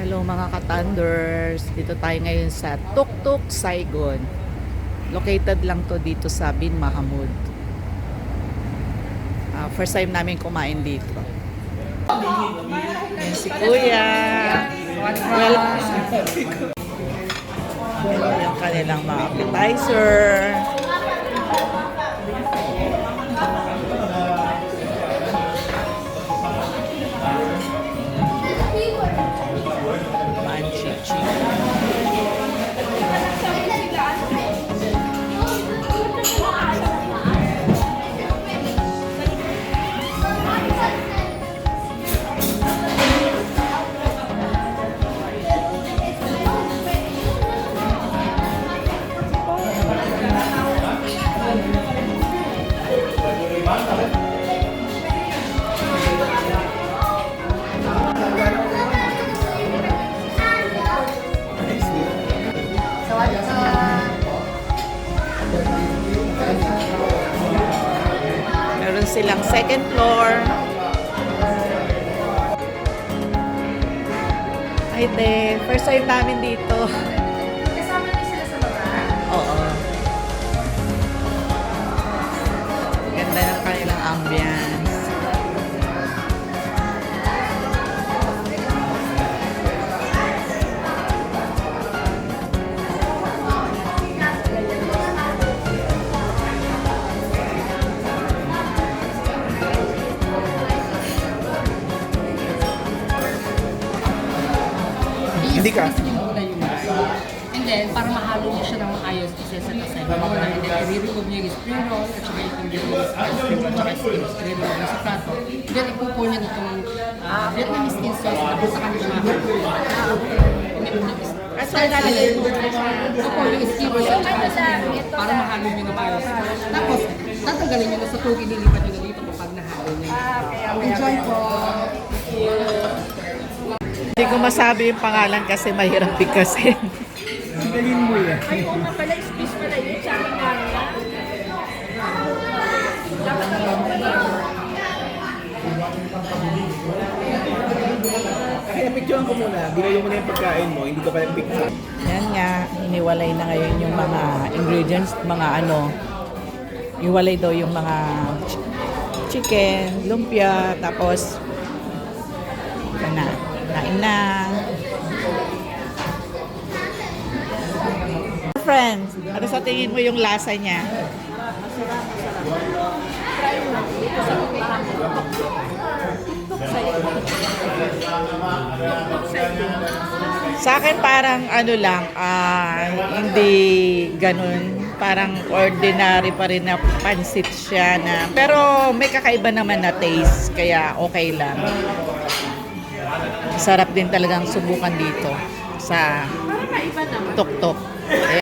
Hello mga ka-Thunders, dito tayo ngayon sa Tuktuk, Saigon. Located lang to dito sa Bin Mahamud. First time namin kumain dito. Yan si Kuya. Welcome. Yung kanilang mga appetizer. Manchichi. Meron silang second floor. Ay, te. First time namin dito. Kasama niyo sila sa baba? Oo. Ganda ng kanilang ambience. Hindi ka? And then, para mahalo niya siya ng maayos, isa-set aside muna. And then, i-remove niya yung spring roll, at saka itong spring roll, at saka spring roll na sa plato. Then, ipupo niya itong Vietnamese skin sauce, tapos sa kanya siya at so, ilalagay po yung skin roll at saka spring roll para mahalo niyo ng maayos. Tapos, tatanggalin niyo na sa tugi, lilipat niyo na dito kapag nahalo niyo. Enjoy po! Hindi ko masabi yung pangalan kasi mahirap bigkasin. Sigalin mo yan. Ay, oo nga pala, space pala yun sa akin nga. Kaya picturean ko muna. Binayo mo na yung pagkain mo. Hindi ka pa yung picture. Yan nga, hiniwalay na ngayon yung mga ingredients, mga ano, hiwalay daw yung mga chicken, lumpia, tapos na, kain na. Friends, ano sa tingin mo yung lasa niya? Sa akin parang ano lang, hindi ganun. Parang ordinary pa rin na pansit siya na. Pero may kakaiba naman na taste, kaya okay lang. Sarap din talagang subukan dito sa Tuktuk.